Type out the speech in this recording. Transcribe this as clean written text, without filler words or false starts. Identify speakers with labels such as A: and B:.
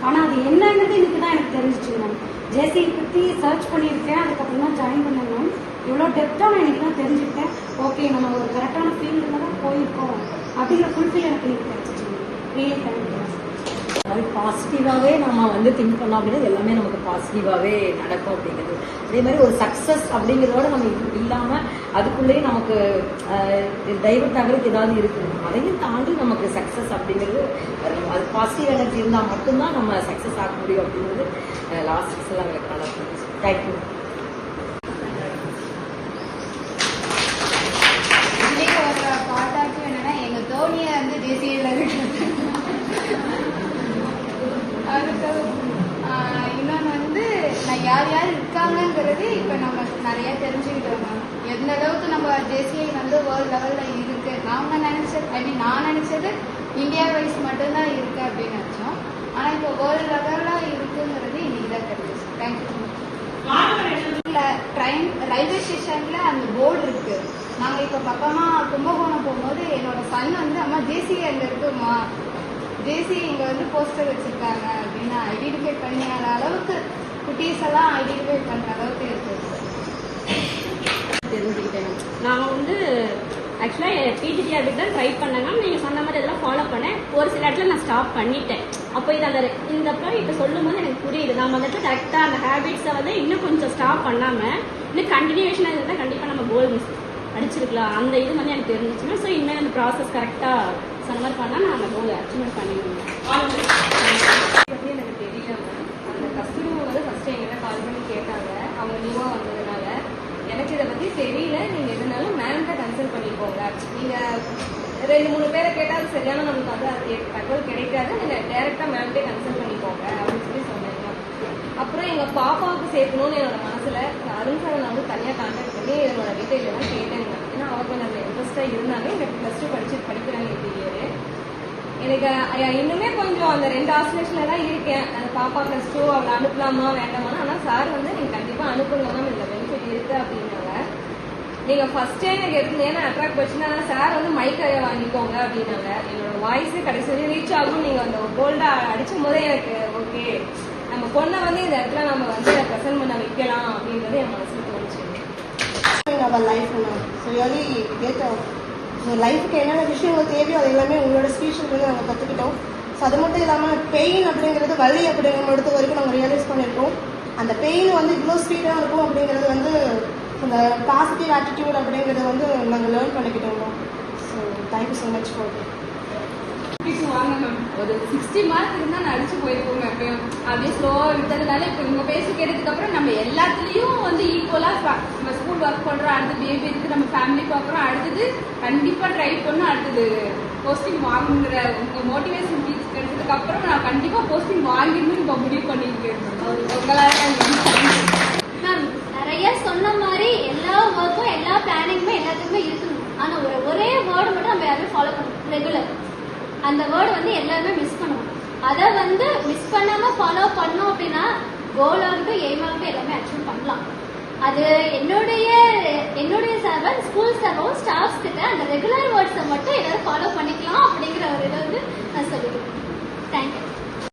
A: ஆனால் அது என்னங்கிறது இன்னைக்கு தான் எனக்கு தெரிஞ்சிச்சு மேம். ஜேசியை பற்றி சர்ச் பண்ணியிருக்கேன், அதுக்கப்புறம் தான் ஜாயின் பண்ணேன் மேம். இவ்வளோ டெப்த்தாக நான் இன்னைக்கு தான் தெரிஞ்சுக்கிட்டேன். ஓகே, நம்ம ஒரு கரெக்டான ஃபீல்டில் தான் போயிருக்கோம் அப்படிங்கிற ஃபுல்ஃபில் எனக்கு இன்னைக்கு தெரிஞ்சிச்சு. Really thank you.
B: அது பாசிட்டிவாகவே நம்ம திங்க் பண்ணோம் அப்படின்னா எல்லாமே நமக்கு பாசிட்டிவாகவே நடக்கும் அப்படிங்கிறது. அதே மாதிரி ஒரு சக்ஸஸ் அப்படிங்கிறதோட நம்ம இல்லாமல் அதுக்குள்ளேயே நமக்கு டைவர்ட் ஆகிறதுக்கு ஏதாவது இருக்குது. அதையும் தாண்டி நமக்கு சக்ஸஸ் அப்படிங்கிறது அது பாசிட்டிவ் எனர்ஜி இருந்தால் மட்டும்தான் நம்ம சக்ஸஸ் ஆக முடியும் அப்படிங்கிறது லாஸ்ட் எல்லாம் எனக்கு நல்லா புரிஞ்சுச்சு. தேங்க்யூ.
C: என்னன்னா எங்க தோனியை தேசியில அதுக்கு இன்னொன்று நான் யார் யார் இருக்காங்கங்கிறது இப்போ நம்ம நிறைய தெரிஞ்சுக்கிட்டோம் மேம். எந்த அளவுக்கு நம்ம ஜேசிஐ வேர்ல்டு லெவலில் இருக்கு. நான் நினைச்சது இந்தியா வைஸ் மட்டும்தான் இருக்கு அப்படின்னு நினச்சோம். ஆனால் இப்போ வேர்ல்டு லெவலில் இருக்குங்கிறது இன்னைக்கு தான் தெரிஞ்சிச்சு. தேங்க்யூ. ரயில்வே ஸ்டேஷன்ல அந்த போர்டு இருக்கு. நாங்கள் இப்போ பக்கமா கும்பகோணம் போகும்போது என்னோட சன் அம்மா ஜேசிஐ அங்கே இருக்குமா, ஜேசி இங்க போஸ்டர் வச்சிருக்காங்க அப்படின்னு ஐடென்டிஃபை பண்ணியாத அளவுக்கு குட்டீஸ் எல்லாம் ஐடென்டிஃபை பண்ற அளவுக்கு இருக்கு.
D: தெரிஞ்சுக்கிட்டேன். நான் ஆக்சுவலாக பிஜிடிஆர் தான் ட்ரை பண்ணேன்னா நீங்கள் சொன்ன மாதிரி இதெல்லாம் ஃபாலோ பண்ணேன். ஒரு சில இடத்துல நான் ஸ்டாப் பண்ணிட்டேன். அப்போ இது இந்த இப்போ சொல்லும் போது எனக்கு புரியுது. நம்ம கரெக்டாக அந்த ஹேபிட்ஸை இன்னும் கொஞ்சம் ஸ்டாப் பண்ணாமல் இன்னும் கண்டினியூஷனாக இருந்தால் கண்டிப்பாக நம்ம கோல் அடிச்சிருக்கலாம். அந்த இது எனக்கு தெரிஞ்சிச்சுன்னா ஸோ இனிமேல் அந்த ப்ராசஸ் கரெக்டாக சொன்ன மாதிரி பண்ணால் நான் அந்த கோல் அச்சீவ்மெண்ட் பண்ணிடுவேன். பற்றி எனக்கு தெரியல. அந்த கஸ்டமர் ஃபஸ்ட்டு எங்கிட்ட கால் பண்ணி கேட்டாங்க. அவங்க நியூவாக வந்ததுனால எனக்கு இதை பற்றி தெரியல. நீங்கள் எதுனாலும் மேம்கிட்ட கன்சல்ட் பண்ணிக்கோங்க. நீங்கள் 2-3 பேரை கேட்டால் அது சரியான நமக்கு அது தகவல் கிடைக்காது. நீங்கள் டேரெக்டாக மேம்கிட்டே கன்சல்ட் பண்ணிக்கோங்க அப்படின்னு சொல்லி சொன்னாங்க. அப்புறம் எங்கள் பாப்பாவுக்கு சேர்க்கணும்னு என்னோட மனசில் அருண் சாரை நான் தனியாக கான்டாக்ட் பண்ணி என்னோட டீட்டெயிலெல்லாம் கேட்டேங்க. ஏன்னா அவங்க கொஞ்சம் அந்த இன்ட்ரெஸ்டாக இருந்தாங்க. எனக்கு +2 படிக்கிறாங்க இந்த இயர். எனக்கு இன்னுமே கொஞ்சம் அந்த 2 ஆசோலேஷனில் தான் இருக்கேன். அந்த பாப்பா +2 அவளை அனுப்பலாமா வேண்டாமான்னு. ஆனால் சார் நீங்கள் கண்டிப்பாக அனுப்புங்க மேம், இந்த பெனிஃபிட் இருக்குது அப்படின்னாங்க. நீங்கள் ஃபஸ்ட்டே எனக்கு எடுத்துனேன்னா அட்ராக்ட் போச்சுன்னா சார் மைக்கை வாங்கிக்கோங்க அப்படின்னாங்க. என்னோட வாய்ஸே கடைசி வரையும் ரீச் ஆகும். நீங்கள் அந்த போல்டாக அடிச்சும் போதே எனக்கு ஓகே நம்ம பொண்ணை இந்த இடத்துல நம்ம ப்ரெசென்ட் பண்ண வைக்கலாம் அப்படின்றது என் மனசுல தோணுச்சு.
E: லைஃபுக்கு என்னென்ன விஷயங்கள் தேவையோ அது எல்லாமே உங்களோட ஸ்பீச்சில் நாங்கள் கற்றுக்கிட்டோம். ஸோ அது மட்டும் இல்லாமல் பெயின் அப்படிங்கிறது வலி அப்படிங்கிற இடத்து வரைக்கும் நாங்கள் ரியலைஸ் பண்ணியிருக்கோம். அந்த பெயின் இவ்வளோ ஸ்பீடாக இருக்கும் அப்படிங்கிறது அந்த பாசிட்டிவ் ஆட்டிடியூட் அப்படிங்கிறத நாங்கள் லேர்ன் பண்ணிக்கிட்டோம். So thank you so much for
C: வாங்க மேம். ஒரு 60 மார்க் இருந்தால் நான் அடிச்சு போயிருக்கோங்க. எப்பயும் அப்படியே ஸ்லோவாக விட்டதுனால இப்போ இவங்க பேசி கேட்டதுக்கு அப்புறம் நம்ம எல்லாத்துலேயும் ஈக்குவலாக நம்ம ஸ்கூல் ஒர்க் பண்ணுறோம். அடுத்து பேபி இருக்குது, நம்ம ஃபேமிலி பார்க்குறோம். அடுத்தது கண்டிப்பாக ட்ரை பண்ணோம். அடுத்தது போஸ்டிங் வாங்குங்கிற உங்கள் மோட்டிவேஷன் ஸ்பீச் கிடைச்சதுக்கு அப்புறம் நான் கண்டிப்பாக போஸ்டிங் வாங்கிடணும்னு இப்போ முடிவு பண்ணியிருக்கேன். உங்களால்
F: மேம் நிறைய சொன்ன மாதிரி எல்லா ஒர்க்கும் எல்லா பிளானிங்குமே எல்லாத்துக்குமே இருக்கணும். ஆனால் ஒரே வேர்டு மட்டும் நம்ம யாருமே ஃபாலோ பண்ணணும். ரெகுலர் அந்த வேர்டு எல்லாருமே மிஸ் பண்ணுவோம். அதை மிஸ் பண்ணாம ஃபாலோ பண்ணோம் அப்படின்னா கோலாகட்டும் எய்மாகட்டும் எல்லாமே அச்சீவ் பண்ணலாம். அது என்னுடைய சர்வன் ஸ்கூல் சர்வம் ஸ்டாஃப்ஸ் கிட்ட அந்த ரெகுலர் வேர்ட்ஸை மட்டும் எல்லாரும் ஃபாலோ பண்ணிக்கலாம் அப்படிங்கிற ஒரு இதை நான் சொல்லிக்கிறேன். தேங்க்யூ.